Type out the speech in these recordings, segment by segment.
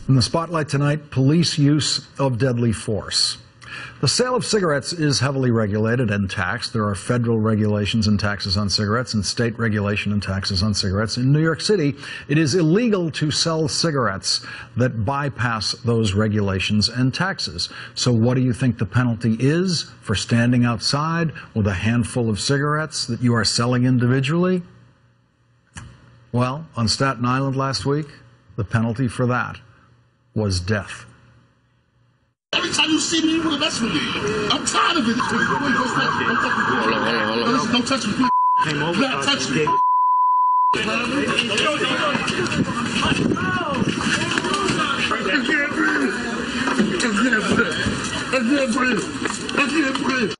In the spotlight tonight, police use of deadly force. The sale of cigarettes is heavily regulated and taxed. There are federal regulations and taxes on cigarettes and state regulation and taxes on cigarettes. In New York City, it is illegal to sell cigarettes that bypass those regulations and taxes. So what do you think the penalty is for standing outside with a handful of cigarettes that you are selling individually? Well, on Staten Island last week, the penalty for that was death. Every time you see me, you want to mess with me. I'm tired of it. Hold on. Don't touch me. Came over. Not touch me. I can't breathe.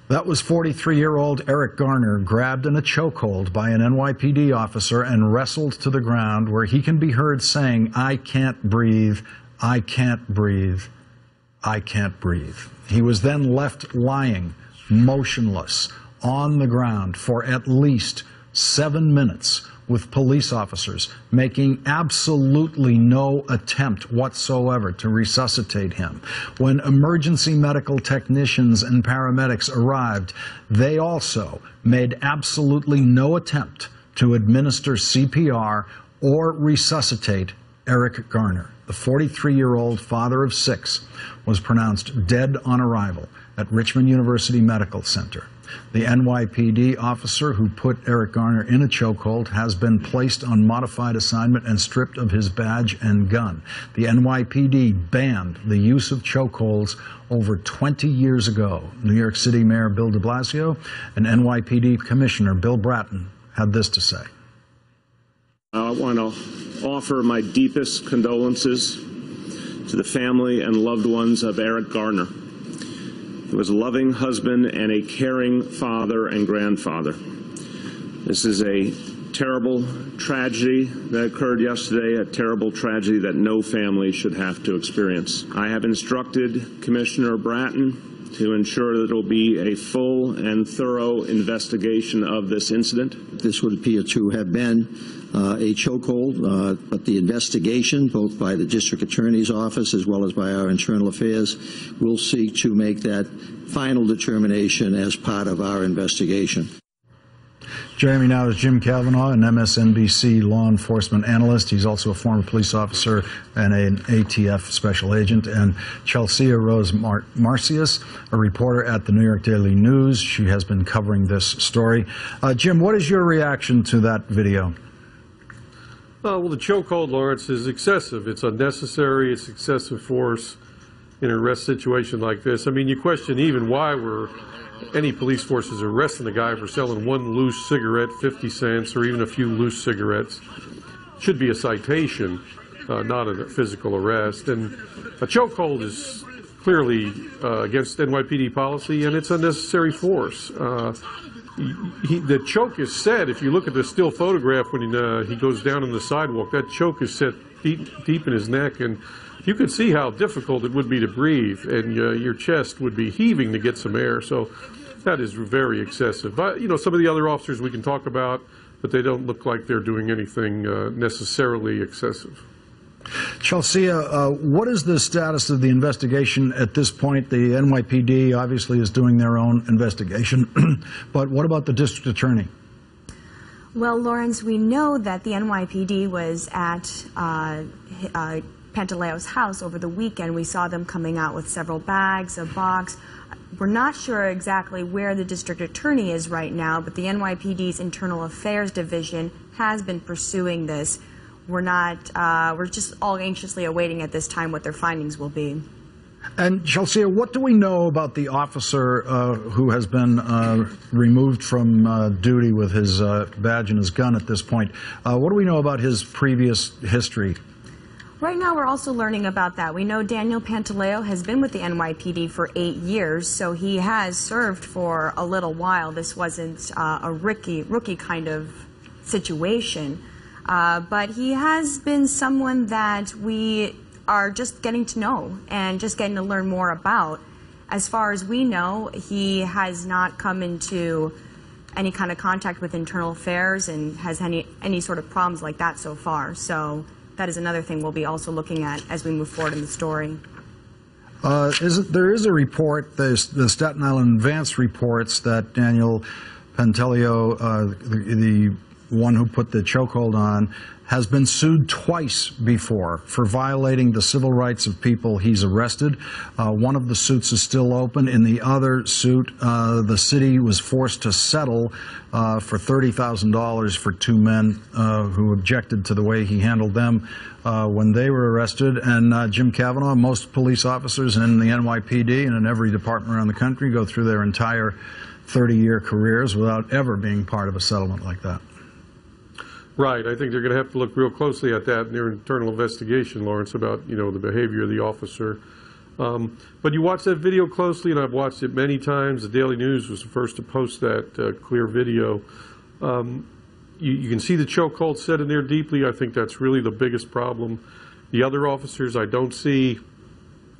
That was 43-year-old Eric Garner, grabbed in a chokehold by an NYPD officer and wrestled to the ground, where he can be heard saying, "I can't breathe, I can't breathe, I can't breathe." He was then left lying, motionless, on the ground for at least 7 minutes, with police officers making absolutely no attempt whatsoever to resuscitate him. When emergency medical technicians and paramedics arrived, they also made absolutely no attempt to administer CPR or resuscitate Eric Garner. The 43-year-old father of 6 was pronounced dead on arrival at Richmond University Medical Center. The NYPD officer who put Eric Garner in a chokehold has been placed on modified assignment and stripped of his badge and gun. The NYPD banned the use of chokeholds over 20 years ago. New York City Mayor Bill de Blasio and NYPD Commissioner Bill Bratton had this to say. I want to offer my deepest condolences to the family and loved ones of Eric Garner. He was a loving husband and a caring father and grandfather. This is a terrible tragedy that occurred yesterday, a terrible tragedy that no family should have to experience. I have instructed Commissioner Bratton to ensure that there will be a full and thorough investigation of this incident. This would appear to have been a chokehold, but the investigation, both by the District Attorney's Office as well as by our Internal Affairs, will seek to make that final determination as part of our investigation. Joining me now is Jim Cavanaugh, an MSNBC law enforcement analyst. He's also a former police officer and an ATF special agent. And Chelsia Rose Marcius, a reporter at the New York Daily News. She has been covering this story. Jim, what is your reaction to that video? Well, the chokehold, Lawrence, is excessive. It's unnecessary. It's excessive force in an arrest situation like this. I mean, you question even why were any police forces arresting a guy for selling one loose cigarette, 50 cents, or even a few loose cigarettes. It should be a citation, not a physical arrest. And a chokehold is clearly against NYPD policy, and it's unnecessary force. The choke is set, if you look at the still photograph when he goes down on the sidewalk, that choke is set deep in his neck, and you can see how difficult it would be to breathe, and your chest would be heaving to get some air. So that is very excessive. But, you know, some of the other officers we can talk about, but they don't look like they're doing anything necessarily excessive. Chelsia, what is the status of the investigation at this point? The NYPD obviously is doing their own investigation, but what about the district attorney? Well, Lawrence, we know that the NYPD was at Pantaleo's house over the weekend. We saw them coming out with several bags, a box. We're not sure exactly where the district attorney is right now, but the NYPD's Internal Affairs Division has been pursuing this. We're just all anxiously awaiting at this time what their findings will be. And Chelsia, what do we know about the officer who has been removed from duty with his badge and his gun at this point? What do we know about his previous history? Right now we're also learning about that. We know Daniel Pantaleo has been with the NYPD for 8 years, so he has served for a little while. This wasn't a rookie kind of situation. But he has been someone that we are just getting to know and just getting to learn more about. As far as we know, he has not come into any kind of contact with internal affairs and has any sort of problems like that so far. So that is another thing we'll be also looking at as we move forward in the story. There is a report, the Staten Island Advance reports that Daniel Pantaleo, the one who put the chokehold on, has been sued twice before for violating the civil rights of people he's arrested. One of the suits is still open. In the other suit, the city was forced to settle for $30,000 for two men who objected to the way he handled them when they were arrested. And Jim Kavanaugh, most police officers in the NYPD and in every department around the country go through their entire 30-year careers without ever being part of a settlement like that. Right. I think they're going to have to look real closely at that in their internal investigation, Lawrence, about, the behavior of the officer. But you watch that video closely, and I've watched it many times. The Daily News was the first to post that clear video. You can see the chokehold set in there deeply. I think that's really the biggest problem. The other officers, I don't see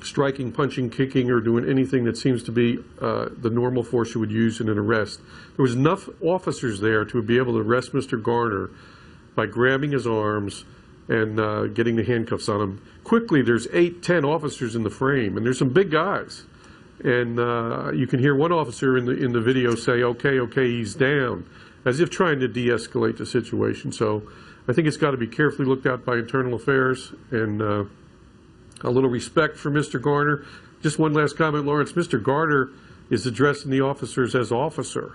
striking, punching, kicking, or doing anything that seems to be the normal force you would use in an arrest. There was enough officers there to be able to arrest Mr. Garner by grabbing his arms and getting the handcuffs on him. Quickly, there's 8, 10 officers in the frame, and there's some big guys. And you can hear one officer in the video say, okay, he's down, as if trying to de-escalate the situation. So I think it's got to be carefully looked at by Internal Affairs, and a little respect for Mr. Garner. Just one last comment, Lawrence. Mr. Garner is addressing the officers as officer.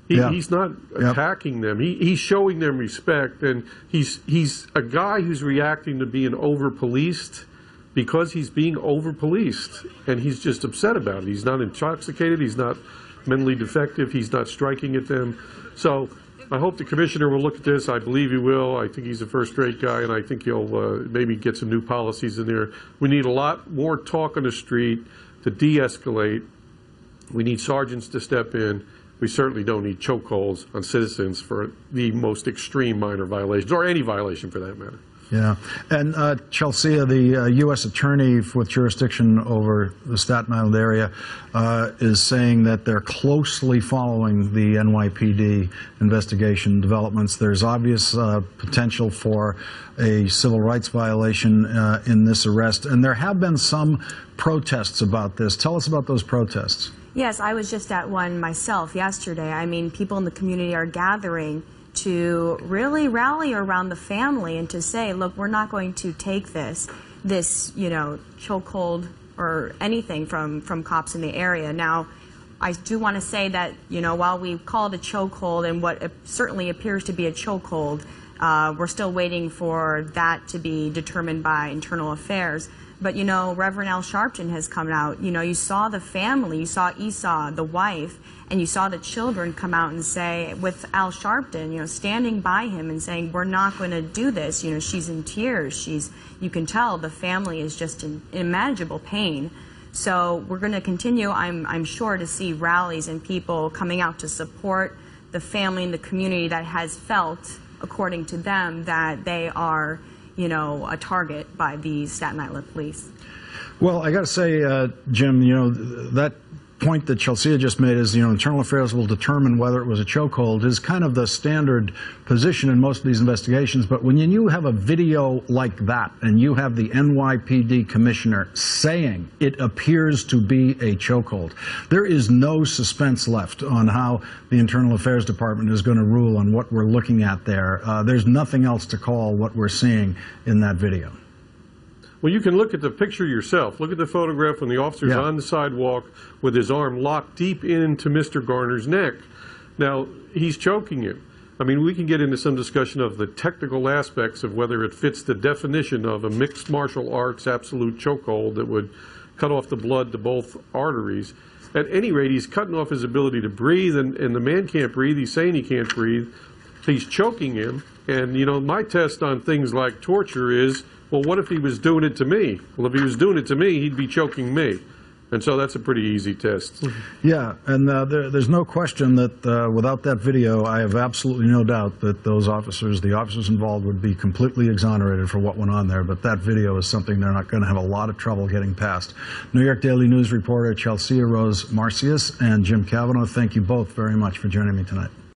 He's not attacking them. He's showing them respect, and he's a guy who's reacting to being over-policed because he's being over-policed, and he's just upset about it. He's not intoxicated. He's not mentally defective. He's not striking at them. So I hope the commissioner will look at this. I believe he will. I think he's a first-rate guy, and I think he'll maybe get some new policies in there. We need a lot more talk on the street to de-escalate. We need sergeants to step in. We certainly don't need chokeholds on citizens for the most extreme minor violations, or any violation for that matter. Yeah. And Chelsia, the U.S. attorney with jurisdiction over the Staten Island area, is saying that they're closely following the NYPD investigation developments. There's obvious potential for a civil rights violation in this arrest, and there have been some protests about this. Tell us about those protests. Yes, I was just at one myself yesterday. I mean, people in the community are gathering to really rally around the family and to say, look, we're not going to take this chokehold or anything from cops in the area. Now, I do want to say that, while we call it a chokehold and what certainly appears to be a chokehold, we're still waiting for that to be determined by Internal Affairs. But, Reverend Al Sharpton has come out. You saw the family, you saw Esau, the wife, and you saw the children come out and say, with Al Sharpton, standing by him and saying, we're not going to do this. She's in tears. You can tell the family is just in unimaginable pain. So we're going to continue, I'm sure, to see rallies and people coming out to support the family and the community that has felt, according to them, that they are a target by the Staten Island police. Well, I got to say, Jim, that point that Chelsia just made is, Internal Affairs will determine whether it was a chokehold is kind of the standard position in most of these investigations. But when you have a video like that and you have the NYPD commissioner saying it appears to be a chokehold, there is no suspense left on how the Internal Affairs Department is going to rule on what we're looking at there. There's nothing else to call what we're seeing in that video. Well, you can look at the picture yourself. Look at the photograph when the officer's on the sidewalk with his arm locked deep into Mr. Garner's neck. Now, he's choking him. I mean, we can get into some discussion of the technical aspects of whether it fits the definition of a mixed martial arts absolute chokehold that would cut off the blood to both arteries. At any rate, he's cutting off his ability to breathe, and the man can't breathe. He's saying he can't breathe. He's choking him. And, my test on things like torture is, well, what if he was doing it to me? Well, if he was doing it to me, he'd be choking me. And so that's a pretty easy test. Yeah, and there's no question that without that video, I have absolutely no doubt that the officers involved would be completely exonerated for what went on there. But that video is something they're not going to have a lot of trouble getting past. New York Daily News reporter Chelsia Rose Marcius and Jim Kavanaugh, thank you both very much for joining me tonight.